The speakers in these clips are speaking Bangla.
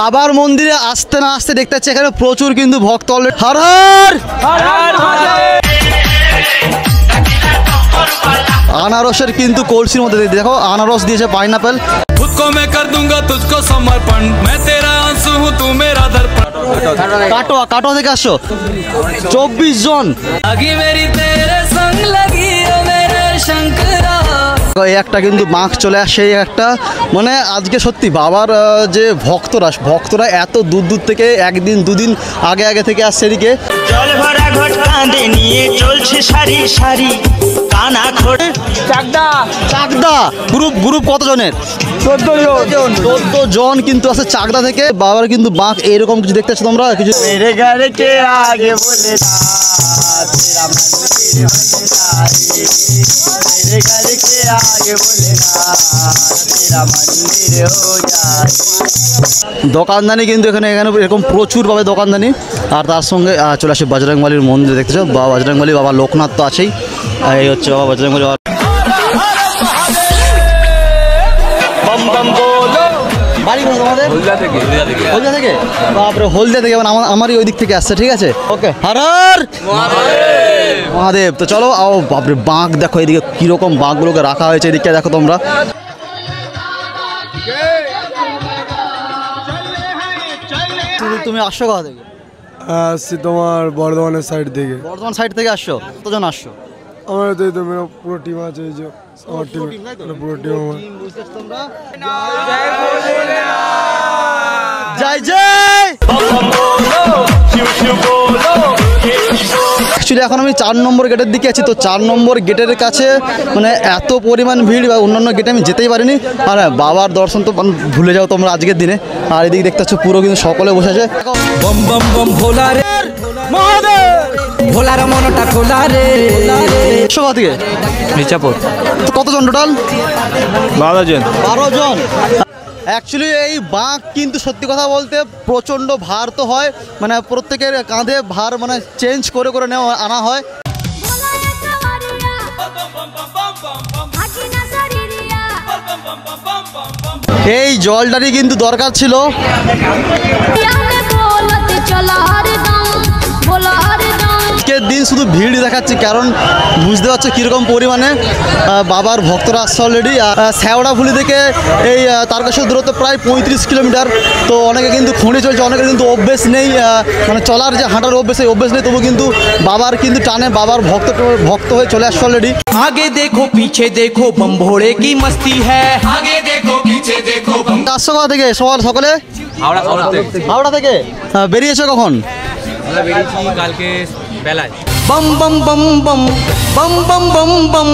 বাবার মন্দিরে আসতে না আসতে দেখতে পাচ্ছি এখানে প্রচুর কিন্তু ভক্ত অলরেডি হর হর আনারসের কিন্তু কলসির মধ্যে দেখো আনারস দিয়েছে পাইনাপেল। কাটোয়া থেকে আসছো 24 জন। একটা কিন্তু মাখ চলে আসে একটা মানে আজকে সত্যি বাবার যে ভক্তরা এত দূর থেকে একদিন দুদিন আগে থেকে আসছে এদিকে জল ভরা ঘট কাঁধে নিয়ে চলছে সারি সারি কানা ঘট চাকদা গ্রুপ কত জনের 14 জন কিন্তু আছে চাকদা থেকে। বাবার কিন্তু বাঁক এরকম কিছু দেখতে পাচ্ছ তোমরা কিছু মেরে গাড়ি কে আগে বলে দোকানদানি কিন্তু এখানে এরকম প্রচুর পাবে দোকানদানি। আর তার সঙ্গে চলে আসে বজরংবলীর মন্দির দেখতেছ বাবা বজরংবলী বাবা লোকনাথ তো আছেই। এই হচ্ছে বাবা বজরংবলী বাবা হলদিয়া থেকে আমারই ওই দিক থেকে আসছে ঠিক আছে ওকে হর হর মহাদেব। তো চলো বাপরে বাঁক দেখো এদিকে কিরকম বাঁকগুলোকে রাখা হয়েছে এদিকে দেখো তোমরা। তুমি আসছো কোথা থেকে? আসছি তোমার বর্ধমানের সাইড থেকে। বর্ধমান সাইড থেকে আসছো? কতজন আসছো? আমার তো পুরো টিম আছে এই যে আমার টিম পুরো টিম জয় জয়। অ্যাকচুয়ালি এখন আমি 4 নম্বর গেটের দিকে আছি। তো 4 নম্বর গেটের কাছে মানে এত পরিমাণ ভিড় বা অন্যান্য গেটে আমি যেতেই পারিনি। আর বাবার দর্শন তো ভুলে যাও তোমরা আজকের দিনে। আর এদিকে দেখতে পাচ্ছ পুরো কিন্তু সকলে বসে আছে। ভোলার মনটা খোলা রে সভা থেকে মির্জাপুর। কতজন টোটাল? 12 জন। অ্যাকচুয়ালি এই বাঁক কিন্তু সত্যি কথা বলতে প্রচণ্ড ভার তো হয় মানে প্রত্যেকের কাঁধে ভার মানে চেঞ্জ করে আনা হয়। এই জলটারই কিন্তু দরকার ছিল। আজকের দিন শুধু ভিড় দেখাচ্ছি কারণ বুঝতে পারছো কীরকম পরিমাণে বাবার ভক্তরা আসছে অলরেডি। শ্যাওড়াফুলি থেকে এই তারকেশ্বর দূরত্ব প্রায় 35 কিলোমিটার। তো অনেকে কিন্তু খুঁড়ে চলছে, অনেকের কিন্তু অভ্যেস নেই মানে চলার যে হাঁটার অভ্যেস এই অভ্যেস নেই, তবু কিন্তু বাবার কিন্তু টানে বাবার ভক্ত হয়ে চলে আসছে অলরেডি। আগে দেখো পিছে দেখো বম ভোড়ে কি মস্তি হ্যায় আগে দেখো পিছে দেখো। আসছো কোথা থেকে সকলে? হাওড়া থেকে। বেরিয়েছো কখন? বেরিয়েছি কালকে বেলায়। बम बम बम बम बम बम बम बम।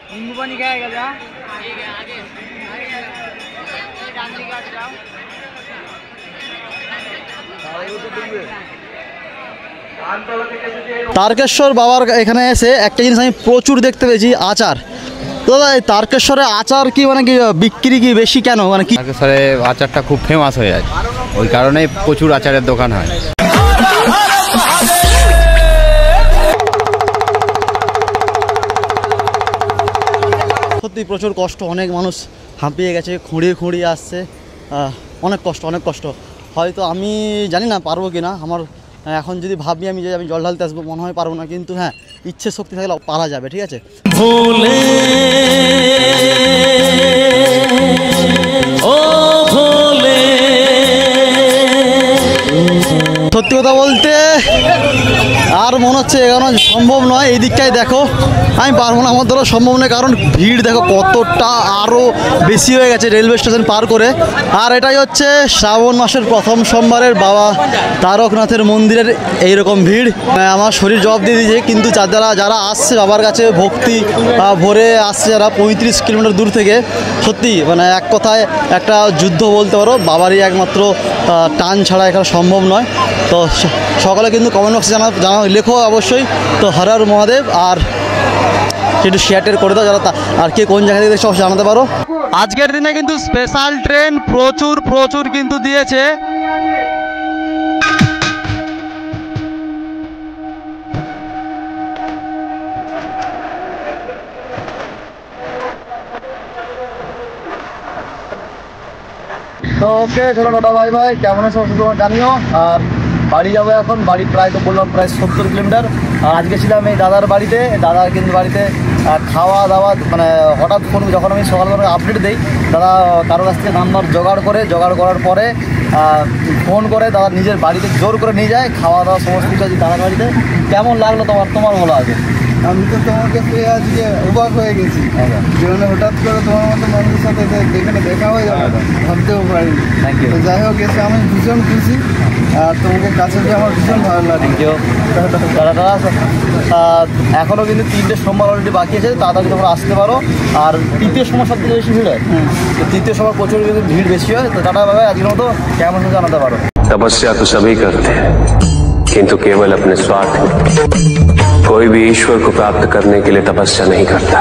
তারকেশ্বর বাবার এখানে এসে একটা জিনিস আমি প্রচুর দেখতে পেয়েছি আচার। তো দাদা এই তারকেশ্বরে আচার কি মানে কি বিক্রি কি বেশি কেন মানে কি? তারকেশ্বরে আচারটা খুব ফেমাস হয়ে যায় ওই কারণে প্রচুর আচারের দোকান হয়। সত্যি প্রচুর কষ্ট, অনেক মানুষ হাঁপিয়ে গেছে, খুঁড়িয়ে আসছে, অনেক কষ্ট। হয়তো আমি জানি না পারবো কি না, আমার এখন যদি ভাবি আমি যে আমি জল ঢালতে আসবো মনে হয় পারবো না, কিন্তু হ্যাঁ ইচ্ছে শক্তি থাকলে পারা যাবে ঠিক আছে। ভোলে ও ভোলে। সত্যি কথা বলতে আর মনে হচ্ছে এখানে সম্ভব নয়, এই দিকটাই দেখো আমি পারবো না, আমার দ্বারা সম্ভব নয় কারণ ভিড় দেখো কতটা আরও বেশি হয়ে গেছে রেলওয়ে স্টেশন পার করে। আর এটাই হচ্ছে শ্রাবণ মাসের প্রথম সোমবারের বাবা তারকনাথের মন্দিরের এইরকম ভিড়। আমার শরীর জবাব দিয়ে দিয়েছে, কিন্তু যারা আসছে বাবার কাছে ভক্তি ভরে আসছে যারা 35 কিলোমিটার দূর থেকে, সত্যি মানে এক কথায় একটা যুদ্ধ বলতে পারো, বাবারই একমাত্র টান ছাড়া এখানে সম্ভব নয়। তো সকালে কিন্তু কমেন্ট বক্সে জানা লেখো অবশ্যই। তো হর হর মহাদেব, আর একটু শেয়ার করে দাও যারা আর কে কোন জায়গা থেকে দেখছো অবশ্যই জানাতে পারো। আজকের দিনে কিন্তু স্পেশাল ট্রেন প্রচুর কিন্তু দিয়েছে। তো ওকে চলো টাটা বাই বাই, কেমন আছো তোমার জানিও। আর বাড়ি যাবো এখন, বাড়ি প্রায় তো বললাম প্রায় 70 কিলোমিটার। আর আজকে ছিলাম এই দাদার বাড়িতে, দাদার কিন্তু বাড়িতে খাওয়া দাওয়া মানে হঠাৎ ফোন, যখন আমি সকালবেলা আপডেট দিই দাদা কারোর কাছ থেকে নাম্বার জোগাড় করার পরে ফোন করে দাদা নিজের বাড়িতে জোর করে নিয়ে যায়, খাওয়া দাওয়া সমস্ত কিছু আছে দাদার বাড়িতে। কেমন লাগলো তোমার বলো আগে? আমি তো তোমাকে পেয়ে আজকে অবাক হয়ে গেছি, যেখানে হঠাৎ করে তোমার মতো মানুষের সাথে যেখানে দেখা হয়ে যাবে ভাবতেও পারিনি। Thank you. তো যাই হোক, এসে আমি ভীষণ খুশি, আর তোমাকে কাছে পেয়ে আমার ভীষণ ভালো লাগে। Thank you. এখনও কিন্তু 3টে সোমবার অলরেডি বাকি আছে, তাড়াতাড়ি তোমরা আসতে পারো। আর তৃতীয় সোমবার সব থেকে বেশি ভিড় হয়, তো তৃতীয় সোমবার প্রচুর কিন্তু ভিড় বেশি হয়। তো টাটা ভাবে আজকের মতো কেমন জানাতে পারো। तपस्या तो सभी करते हैं, किंतु केवल अपने स्वार्थ में। कोई भी ईश्वर को प्राप्त करने के लिए तपस्या नहीं करता।